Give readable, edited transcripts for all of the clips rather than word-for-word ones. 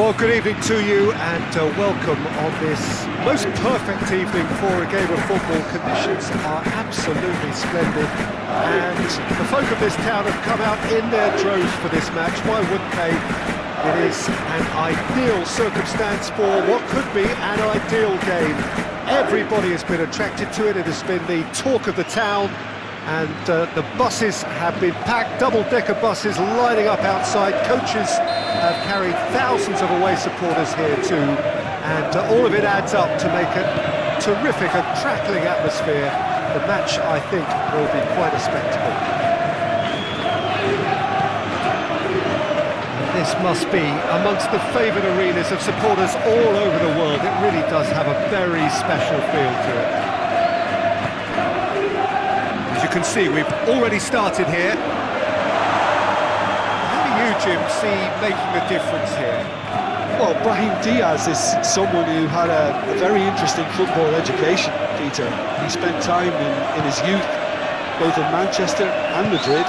Well, good evening to you and welcome on this most perfect evening for a game of football. Conditions are absolutely splendid and the folk of this town have come out in their droves for this match. Why wouldn't they? It is an ideal circumstance for what could be an ideal game. Everybody has been attracted to it. It has been the talk of the town. And the buses have been packed, double-decker buses lining up outside. Coaches have carried thousands of away supporters here too, and all of it adds up to make a terrific, a crackling atmosphere. The match, I think, will be quite a spectacle. This must be amongst the favoured arenas of supporters all over the world. It really does have a very special feel to it. As you can see, we've already started here. How do you, Jim, see making the difference here? Well, Brahim Diaz is someone who had a very interesting football education, Peter. He spent time in his youth, both in Manchester and Madrid,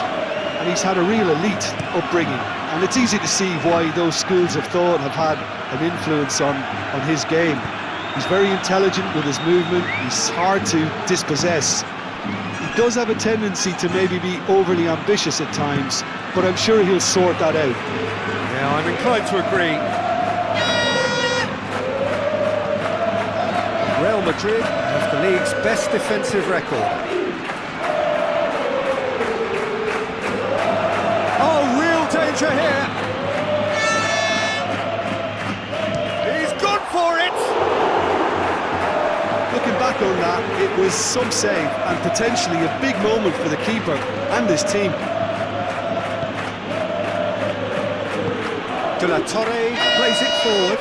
and he's had a real elite upbringing. And it's easy to see why those schools of thought have had an influence on his game. He's very intelligent with his movement, he's hard to dispossess. He does have a tendency to maybe be overly ambitious at times, but I'm sure he'll sort that out. Yeah, I'm inclined to agree. Real Madrid have the league's best defensive record. Oh, real danger here! He's gone for it! Looking back on that, it was some save and potentially a big moment for the keeper and his team. De La Torre plays it forward.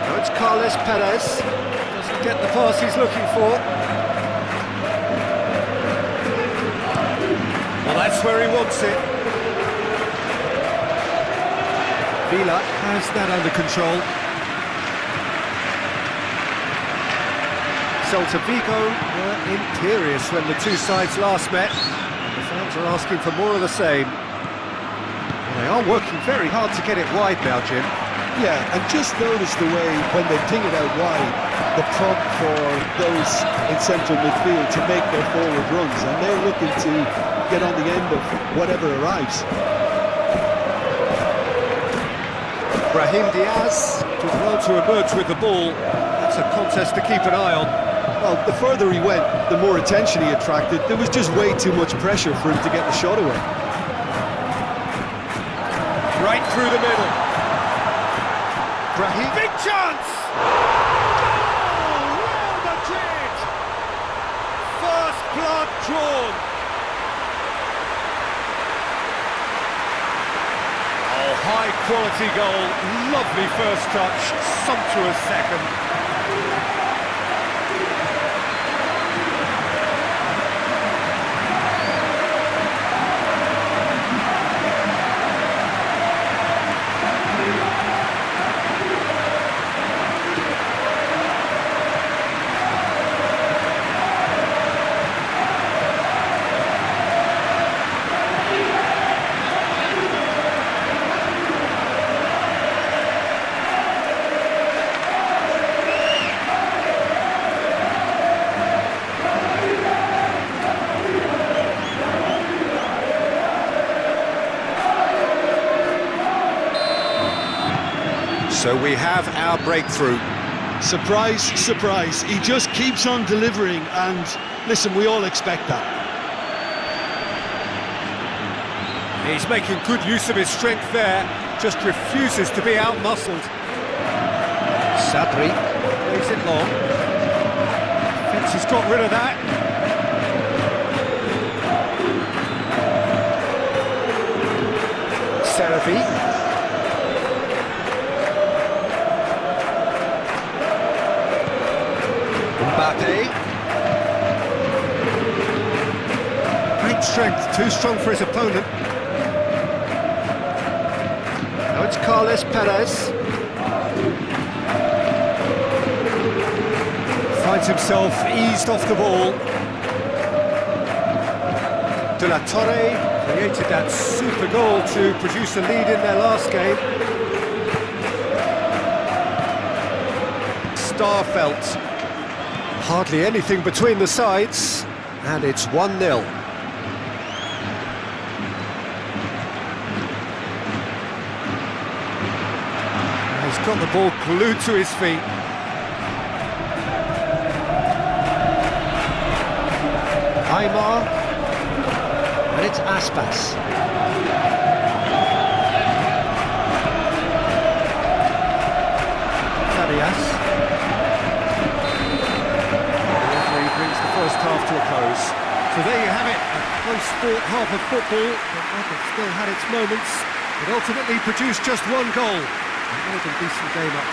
Now it's Carles Perez. Doesn't get the pass he's looking for. Well, that's where he wants it. Villa has that under control. Celta Vigo were imperious when the two sides last met. The fans are asking for more of the same. They are working very hard to get it wide now, Jim. Yeah, and just notice the way, when they ping it out wide, the prompt for those in central midfield to make their forward runs, and they're looking to get on the end of whatever arrives. Brahim Diaz did well to emerge with the ball. That's a contest to keep an eye on. Well, the further he went, the more attention he attracted. There was just way too much pressure for him to get the shot away. Right through the middle. Brahim, big chance! Oh, Real Madrid! First blood drawn. Oh, high quality goal. Lovely first touch, sumptuous second. So we have our breakthrough. Surprise, surprise. He just keeps on delivering, and listen, we all expect that. He's making good use of his strength there, just refuses to be outmuscled. Azri plays it long. Thinks he's got rid of that. Safawi. Great strength, too strong for his opponent. Now it's Carles Perez. Finds himself eased off the ball. De La Torre created that super goal to produce a lead in their last game. Starfelt. Hardly anything between the sides, and it's 1-0. He's got the ball glued to his feet. Aiman, and it's Aspas. Tadias. The referee brings the first half to a close. So there you have it, a close-fought half of football, but one that still had its moments. It ultimately produced just one goal. Another decent game up.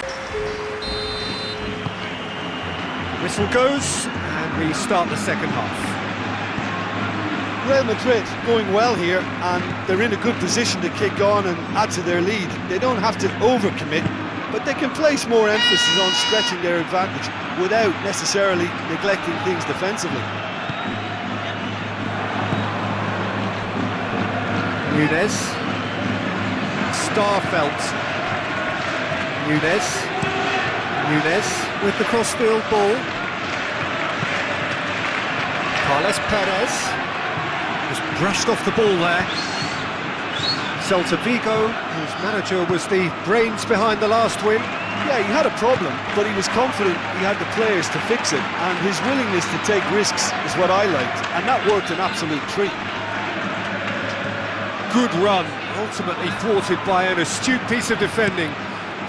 Whistle goes, and we start the second half. Real Madrid going well here, and they're in a good position to kick on and add to their lead. They don't have to overcommit, but they can place more emphasis on stretching their advantage without necessarily neglecting things defensively. Nunez. Starfelt. Nunez with the cross-field ball. Carles Perez just brushed off the ball there. Celta Vigo, whose manager was the brains behind the last win. Yeah, he had a problem, but he was confident he had the players to fix it, and his willingness to take risks is what I liked, and that worked an absolute treat. Good run, ultimately thwarted by an astute piece of defending.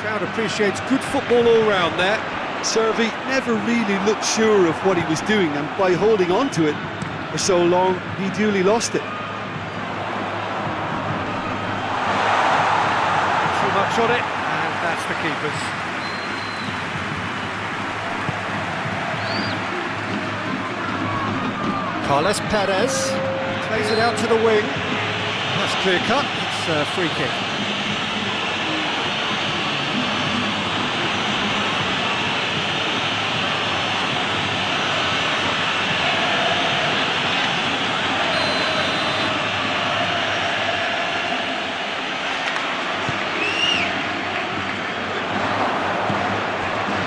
Crowd appreciates good football all round there. Servi never really looked sure of what he was doing, and by holding on to it for so long, he duly lost it. Too much on it, and that's the keeper's. Carles Perez plays it out to the wing. That's clear cut, it's a free kick.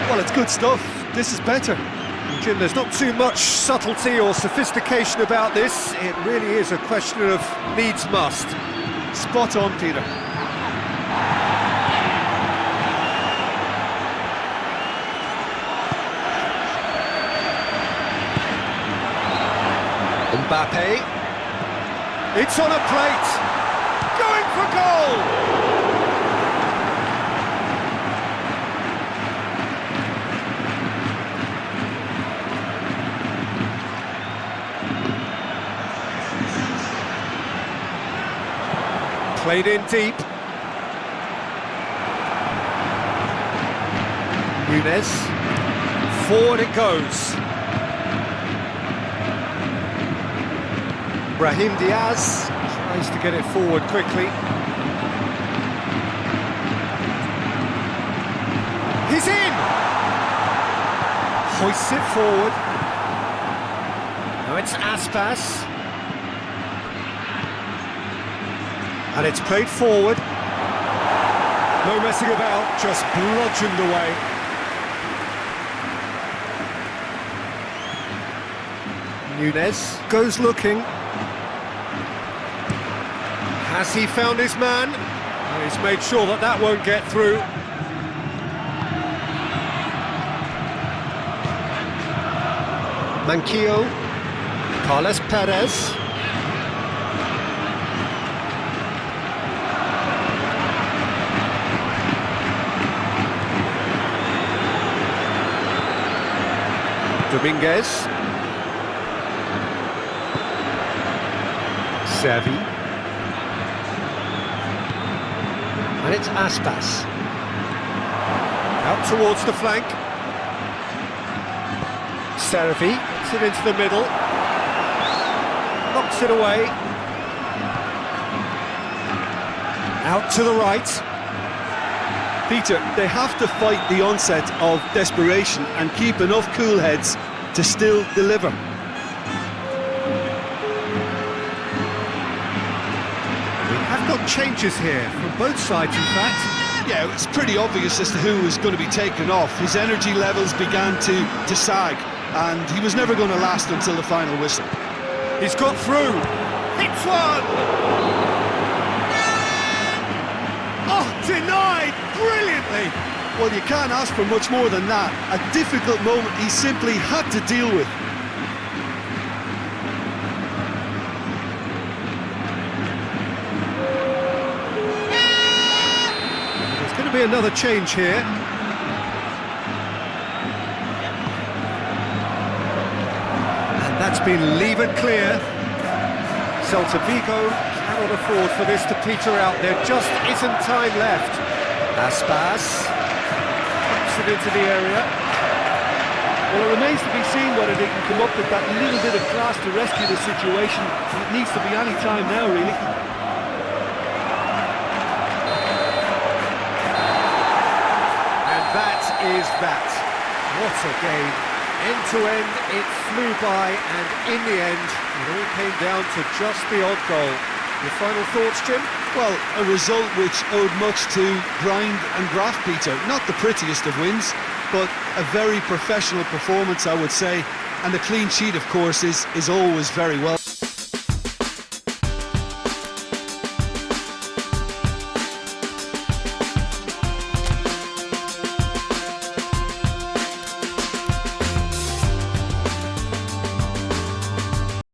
Well, it's good stuff. This is better. Jim, there's not too much subtlety or sophistication about this. It really is a question of needs must. Spot on, Peter. Mbappe. It's on a plate. Going for goal! Played in deep. Nunez. Forward it goes. Brahim Diaz tries to get it forward quickly. He's in! Hoists it forward. Now it's Aspas. And it's played forward. No messing about, just bludgeoned away. Nunez goes looking. Has he found his man? And he's made sure that that won't get through. Manquillo. Carles Perez. Dominguez. Servi. And it's Aspas. Out towards the flank. Servi gets it into the middle. Knocks it away. Out to the right. Peter, they have to fight the onset of desperation and keep enough cool heads to still deliver. We have got changes here from both sides, in fact. Yeah, it's pretty obvious as to who was going to be taken off. His energy levels began to sag, and he was never going to last until the final whistle. He's got through. Hits one! Oh, denied brilliantly! Well, you can't ask for much more than that. A difficult moment he simply had to deal with. There's going to be another change here. And that's been levered clear. Celta Vigo cannot afford for this to peter out. There just isn't time left. Aspas puts it into the area. Well, it remains to be seen whether they can come up with that little bit of class to rescue the situation. It needs to be any time now, really. And that is that. What a game. End to end, it flew by, and in the end, it all came down to just the odd goal. Your final thoughts, Jim? Well, a result which owed much to grind and graft, Peter. Not the prettiest of wins, but a very professional performance, I would say. And a clean sheet, of course, is always very welcome.